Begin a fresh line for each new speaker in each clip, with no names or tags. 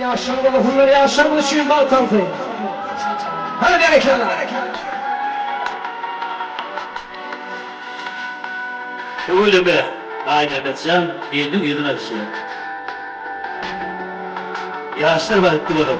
Yaşamalı bunları yaşamalı şu Balkan'ı. Hadi gerekenler.
Öyle be. Aynen etsem, yedim yedim hepsini. Yaşlar var etti bakalım.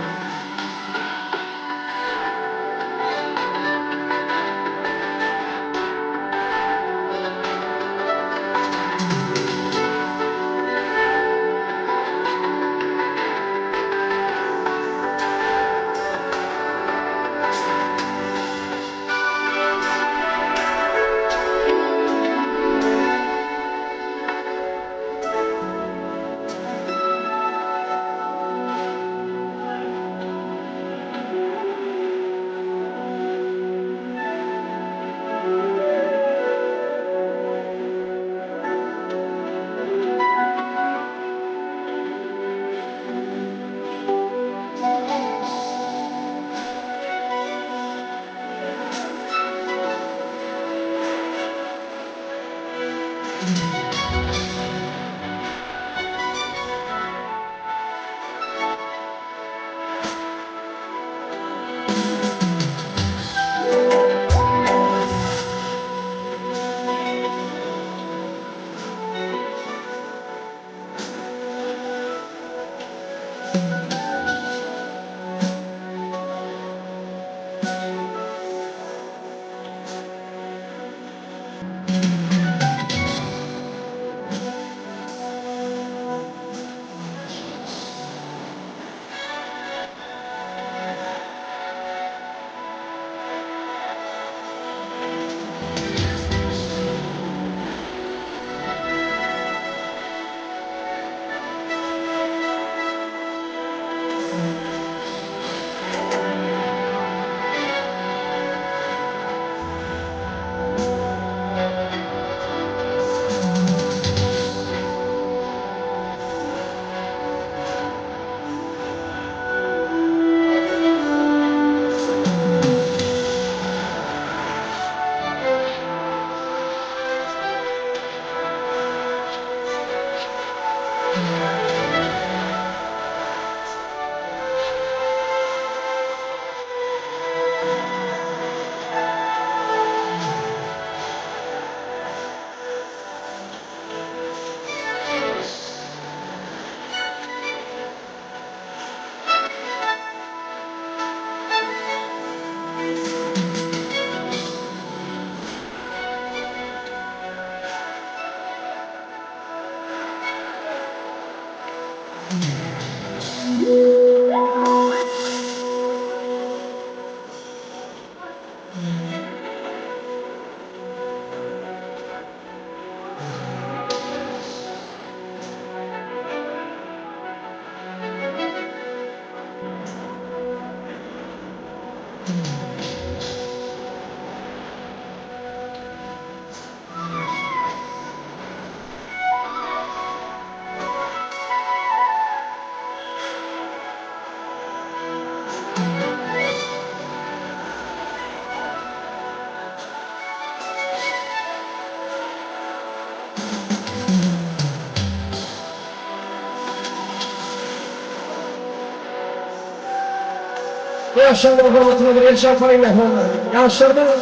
Yaşamalı hürmetine bir el çarpayım efendim. Yaşlarımız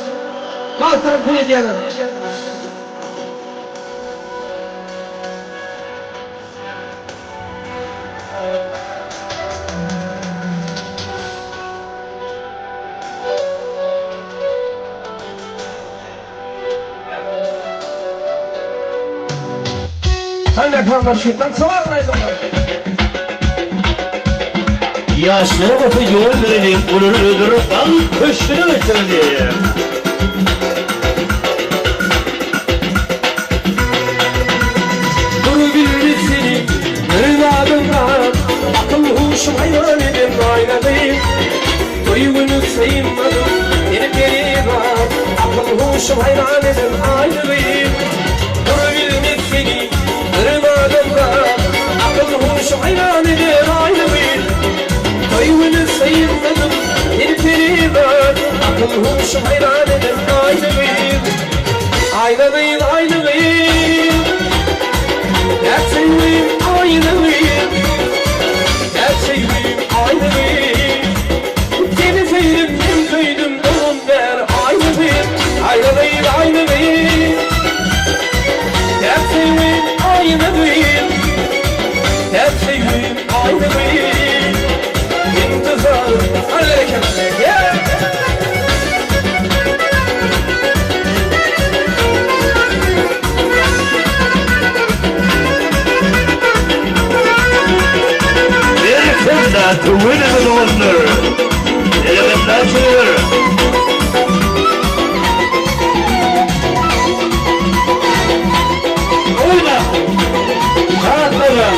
Balkan'ı diyelim. Sen de kardeşlikten sıvarlaydın.
Yaşlara batı yol verelim, gururludur, al köşkünü ötürü.
Duru bildi seni, ırmadımdan, akıl huşum hayran edin aynadayım. Duygunu saymadım, beni var, akıl huşum hayran edin aynadayım. Duru bildi seni, ırmadımdan, akıl huşum hayran edin aynadayım. Duygunu saymadım, beni var, akıl huşum hayran edin aynadayım. Aynadayım, aynadayım. That's the way I live. That's
sevdim aynı bir. Seni sevdim ben kıydım onun der aynı bir. Aynı değil aynı bir. Hep sevdim aynı bir. Hep sevdim aynı bir. İntizar hareket gel.
The winner of the wonder. Eliminatör. Oyna. Kağıtlara.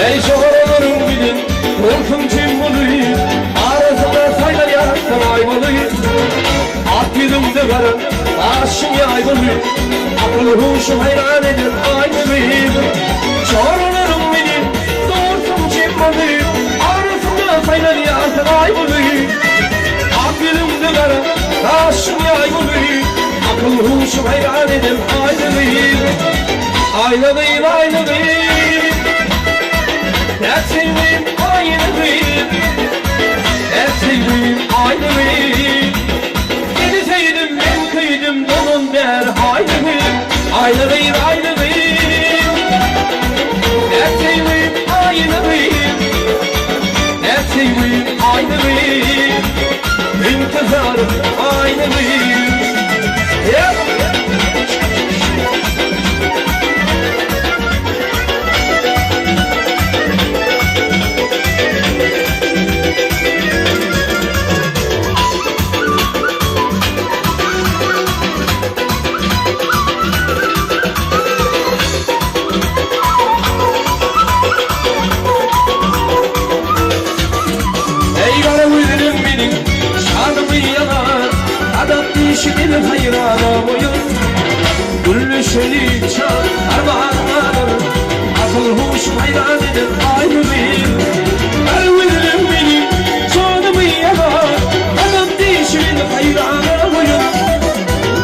Ey şoförlerim bilin, korkum kim bulayım. Arasında saylar yaratsan ayvalıyım. At yüzümde karın, aşım yayvalıyım. Akıl huşum hayran edin aynı benim. Şoförlerim bilin, korkum kim bulayım. Arasında saylar yaratsan ayvalıyım. At yüzümde karın, aşım yayvalıyım. Akıl huşum hayran edin aynı benim. Aynı değil aynı değil. Hep sevdim aynı bir. Hep sevdim aynı bir. Seni sevdim ben kıydım donun der aynı bir. Aynı bir aynı bir. Hep sevdim aynı bir. Hep sevdim aynı bir. İntizarım aynı bir. Yep. Şirin hayrana boyun Güllü şerik çal armağanlar Akıl huşum hayran edin aynı bir Elverim benim canımı yanar Adam dişin hayrana boyun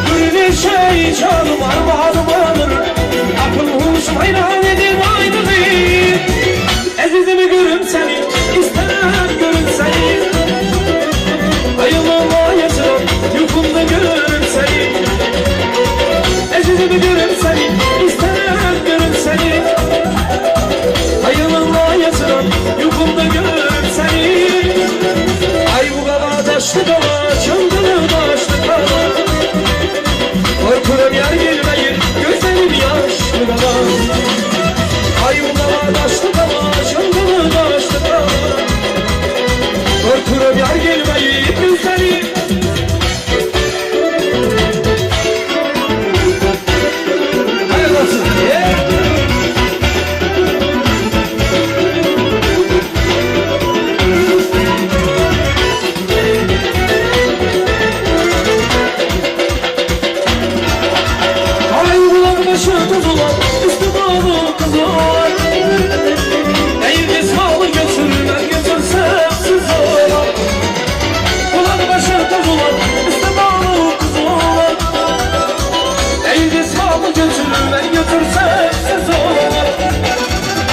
Güllü şerik çal armağanlar Akıl huşum hayran edin aynı bir Ezizimi görüm seni istemem görüm seni Ayılmama yaşam yukumda görürüm seni Ezizimi görürüm seni istemem görürüm seni Ayılmama yaşam yukumda görürüm seni Ay bu kala taşlı kala çılgını taşlı kala Korkuyorum yer gelmeyin gözlerim yaşlı kala Ay bu kala taşlı kala çılgını taşlı kala Korkuyorum yer gelmeyin gözlerim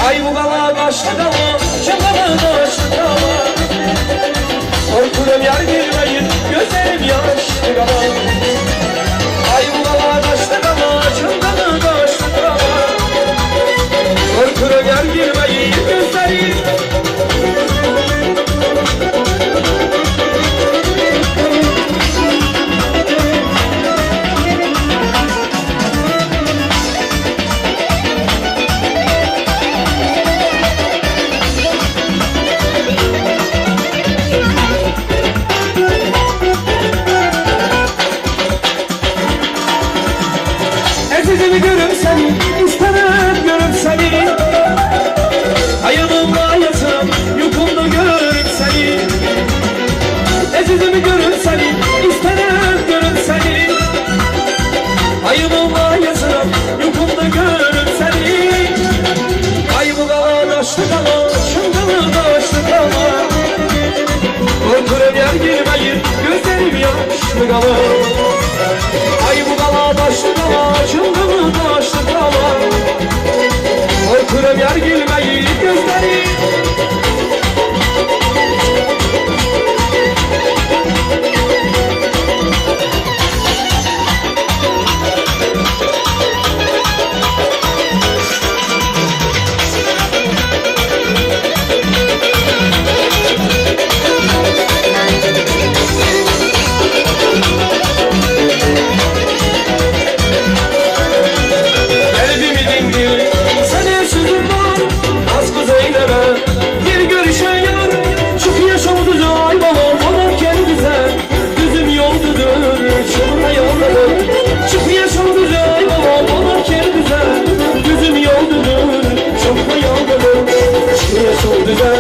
Ay bu kala başlı kala, şakalı başlı kala Korkuyorum yar girmeyin, gözlerim yaşlı kala Ay bu kala başlı kala, şakalı başlı kala Korkuyorum yar girmeyin, gözlerim Ezizimi görüm seni, istemem görüm seni Ayılımla yatım, yukumda görüm seni Ezizimi görüm seni, istemem görüm seni Ayılımla yatım, yukumda görüm seni Ay bu kala taşlı kala, şındalı taşlı kala Korkuyorum yer girmeyin, gözlerim yaşlı kala Ay bu kala taşlı kala, çılgını taşlı kala Korkuyorum yer girmeyi gözlerim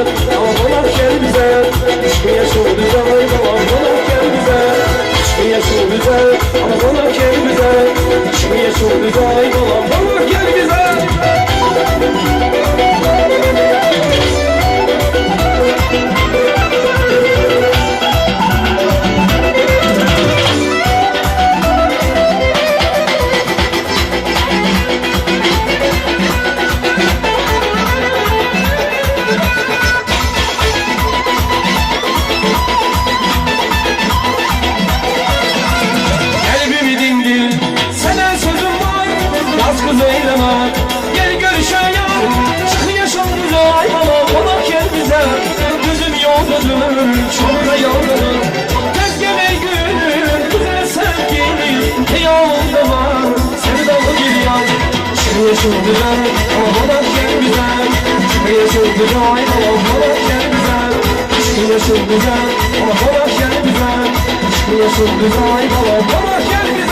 güzel ama konak gel güzel. Aşkın yaşı güzel ama konak gel güzel. Aşkın yaşı güzel ama konak gel güzel. Aşkın yaşı güzel ama konak gel güzel. Kalbimi dindir, sana sözüm var. Yaz kız eyleme, gel görüşelim. Çıkın yaşam güzel ama konak gel güzel. Gözüm yoldadır, çok da yoldadır. Tezgeme gül, güzel sevgilim. Ne yolda var, sevdalı bir yan. Çıkın yaşam güzel ama konak gel güzel. Çıkın yaşam güzel ama konak gel güzel. Çıkın yaşam güzel ama konak gel güzel. Aşkın yaşı güzel ama konak gel güzel.